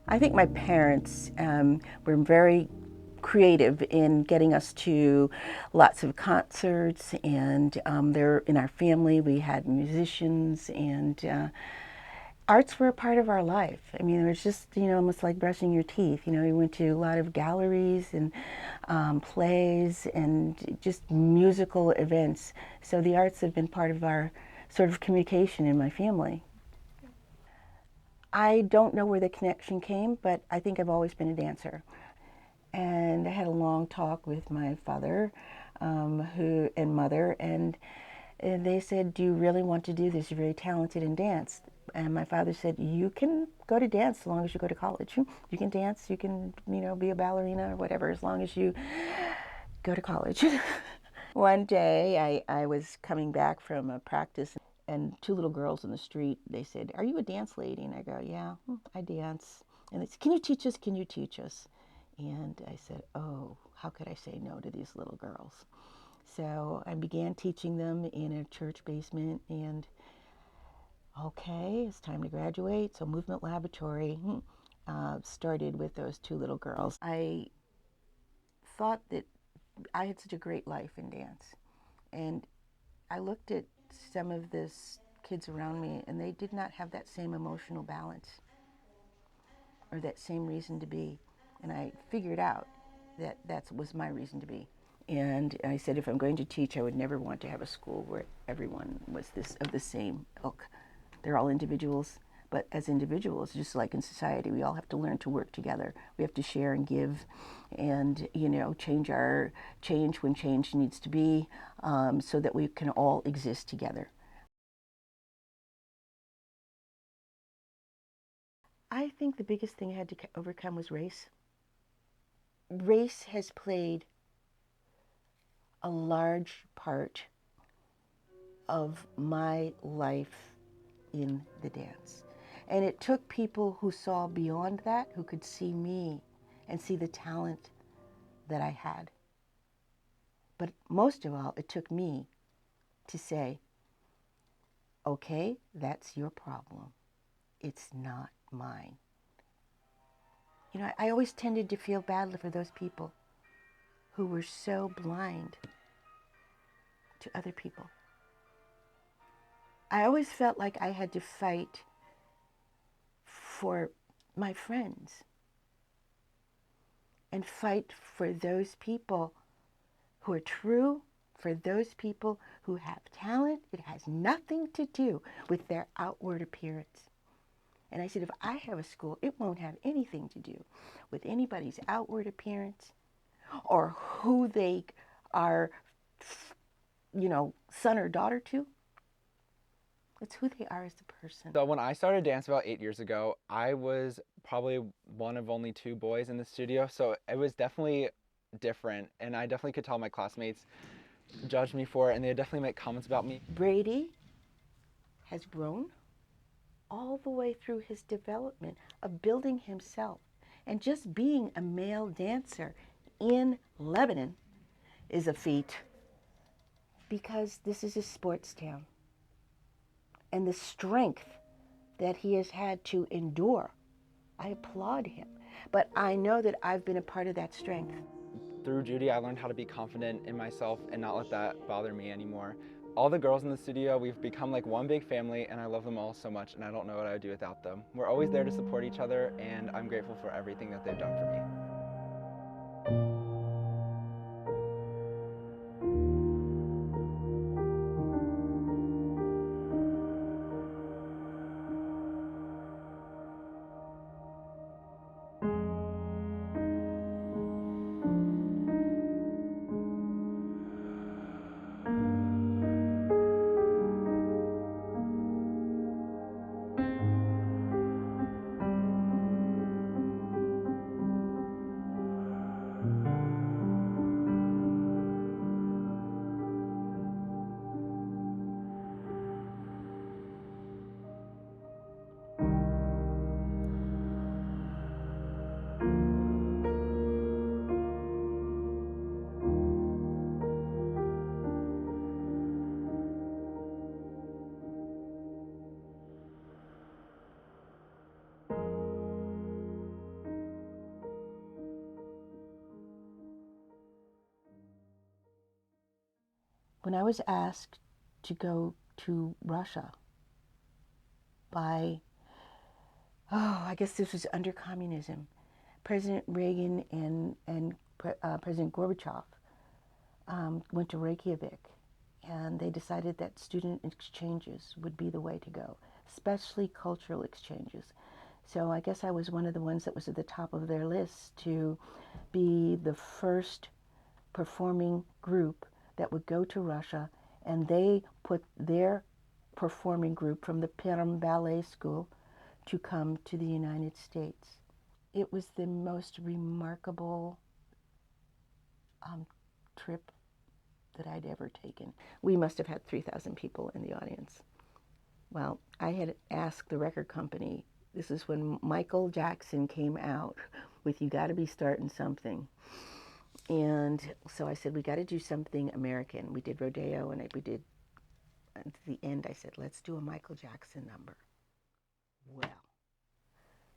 I think my parents were very creative in getting us to lots of concerts, and there in our family we had musicians, and arts were a part of our life. I mean, it was just, almost like brushing your teeth. We went to a lot of galleries and plays and just musical events. So the arts have been part of our sort of communication in my family. I don't know where the connection came, but I think I've always been a dancer. And I had a long talk with my father who and mother, and they said, "Do you really want to do this? You're very talented in dance." And my father said, "You can go to dance as long as you go to college. You can dance, you can, be a ballerina or whatever, as long as you go to college." One day I was coming back from a practice, and two little girls in the street, they said, "Are you a dance lady?" And I go, "Yeah, I dance." And they said, "Can you teach us? Can you teach us?" And I said, "Oh, how could I say no to these little girls?" So I began teaching them in a church basement, and okay, it's time to graduate. So Movement Laboratory started with those two little girls. I thought that I had such a great life in dance, and I looked at some of the kids around me, and they did not have that same emotional balance or that same reason to be. And I figured out that that was my reason to be. And I said, if I'm going to teach, I would never want to have a school where everyone was this of the same ilk. They're all individuals, but as individuals, just like in society, we all have to learn to work together. We have to share and give, and change when change needs to be, so that we can all exist together. I think the biggest thing I had to overcome was race. Race has played a large part of my life in the dance. And it took people who saw beyond that, who could see me and see the talent that I had. But most of all, it took me to say, okay, that's your problem. It's not mine. I always tended to feel badly for those people who were so blind to other people. I always felt like I had to fight for my friends and fight for those people who are true, for those people who have talent. It has nothing to do with their outward appearance. And I said, if I have a school, it won't have anything to do with anybody's outward appearance or who they are, son or daughter to. It's who they are as a person. So when I started dance about 8 years ago, I was probably one of only two boys in the studio, so it was definitely different, and I definitely could tell my classmates judged me for it, and they definitely make comments about me. Brady has grown all the way through his development of building himself. And just being a male dancer in Lebanon is a feat, because this is a sports town. And the strength that he has had to endure, I applaud him. But I know that I've been a part of that strength. Through Judy, I learned how to be confident in myself and not let that bother me anymore. All the girls in the studio, we've become like one big family, and I love them all so much, and I don't know what I would do without them. We're always there to support each other, and I'm grateful for everything that they've done for me. When I was asked to go to Russia by, I guess this was under communism, President Reagan and President Gorbachev went to Reykjavik, and they decided that student exchanges would be the way to go, especially cultural exchanges. So I guess I was one of the ones that was at the top of their list to be the first performing group that would go to Russia, and they put their performing group from the Perm Ballet School to come to the United States. It was the most remarkable trip that I'd ever taken. We must have had 3,000 people in the audience. Well, I had asked the record company, this is when Michael Jackson came out with You Gotta Be Starting Something. And so I said, we got to do something American. We did Rodeo, and we did, at the end, I said, let's do a Michael Jackson number. Well,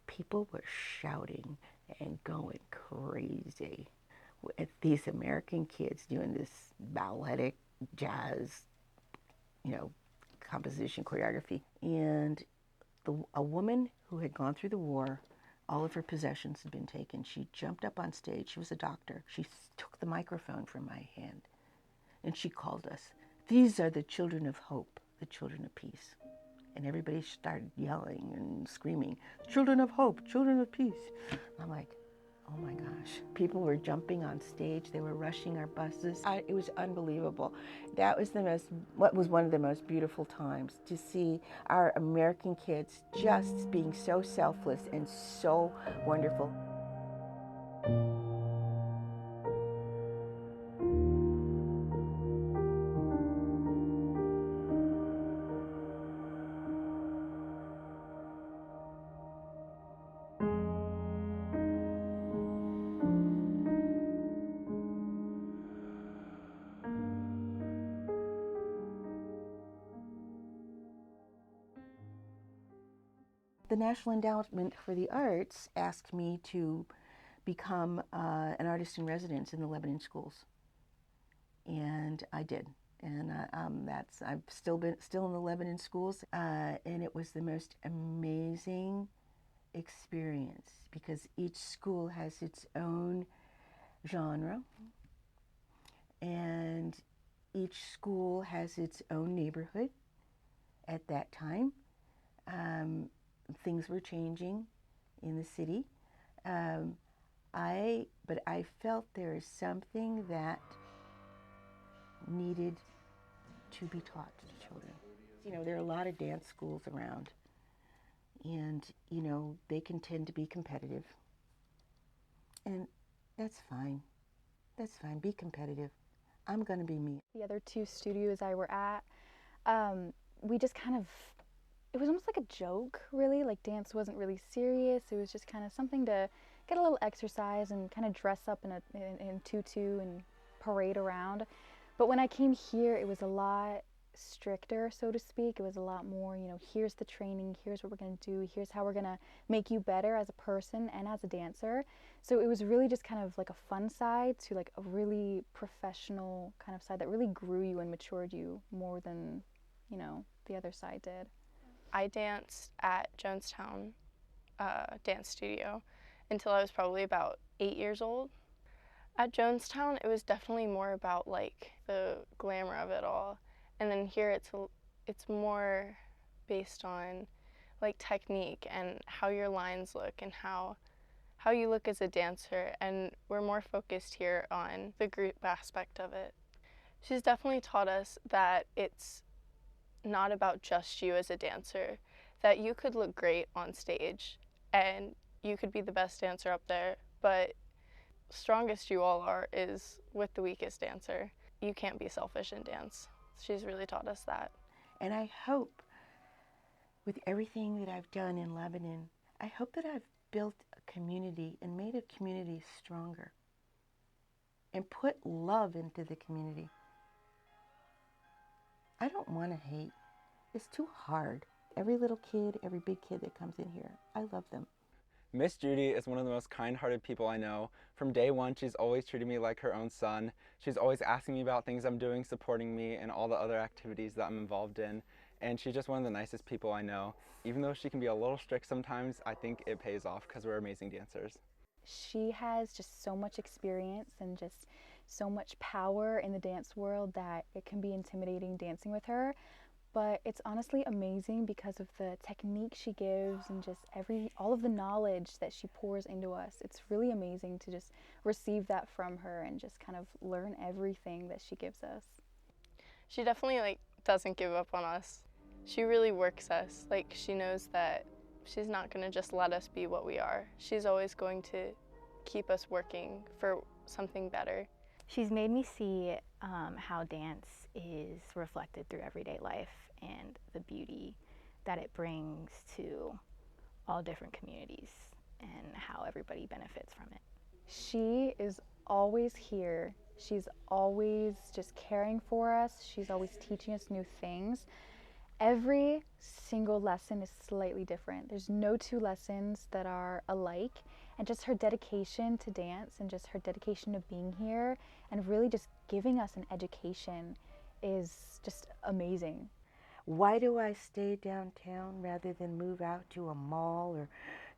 people were shouting and going crazy at these American kids doing this balletic jazz, composition, choreography. And a woman who had gone through the war, all of her possessions had been taken. She jumped up on stage. She was a doctor. She took the microphone from my hand, and she called us, "These are the children of hope, the children of peace." And everybody started yelling and screaming, "Children of hope, children of peace." I'm like, oh my gosh. People were jumping on stage. They were rushing our buses. It was unbelievable. That was what was one of the most beautiful times, to see our American kids just being so selfless and so wonderful. The National Endowment for the Arts asked me to become an artist in residence in the Lebanon schools, and I did. And I've still in the Lebanon schools, and it was the most amazing experience because each school has its own genre, and each school has its own neighborhood. At that time, things were changing in the city. But I felt there is something that needed to be taught to children. There are a lot of dance schools around, and they can tend to be competitive, and that's fine. That's fine. Be competitive. I'm going to be me. The other two studios I were at, we just kind of, it was almost like a joke, really. Like, dance wasn't really serious. It was just kind of something to get a little exercise and kind of dress up in tutu and parade around. But when I came here, it was a lot stricter, so to speak. It was a lot more, here's the training, here's what we're going to do, here's how we're going to make you better as a person and as a dancer. So it was really just kind of like a fun side to like a really professional kind of side that really grew you and matured you more than, the other side did. I danced at Jonestown Dance Studio until I was probably about 8 years old. At Jonestown, it was definitely more about like the glamour of it all. And then here it's more based on like technique and how your lines look and how you look as a dancer, and we're more focused here on the group aspect of it. She's definitely taught us that it's not about just you as a dancer, that you could look great on stage and you could be the best dancer up there, but strongest you all are is with the weakest dancer. You can't be selfish in dance. She's really taught us that. And I hope with everything that I've done in Lebanon, I hope that I've built a community and made a community stronger and put love into the community. I don't want to hate. It's too hard. Every little kid, every big kid that comes in here, I love them. Miss Judy is one of the most kind-hearted people I know. From day one, she's always treated me like her own son. She's always asking me about things I'm doing, supporting me, and all the other activities that I'm involved in. And she's just one of the nicest people I know. Even though she can be a little strict sometimes, I think it pays off because we're amazing dancers. She has just so much experience and just so much power in the dance world that it can be intimidating dancing with her. But it's honestly amazing because of the technique she gives and just all of the knowledge that she pours into us. It's really amazing to just receive that from her and just kind of learn everything that she gives us. She definitely doesn't give up on us. She really works us. She knows that she's not going to just let us be what we are. She's always going to keep us working for something better. She's made me see how dance is reflected through everyday life and the beauty that it brings to all different communities and how everybody benefits from it. She is always here. She's always just caring for us. She's always teaching us new things. Every single lesson is slightly different. There's no two lessons that are alike. And just her dedication to dance and just her dedication to being here and really just giving us an education is just amazing. Why do I stay downtown rather than move out to a mall or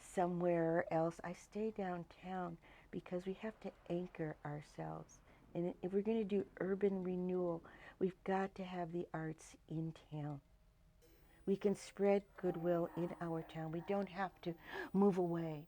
somewhere else? I stay downtown because we have to anchor ourselves. And if we're going to do urban renewal, we've got to have the arts in town. We can spread goodwill in our town. We don't have to move away.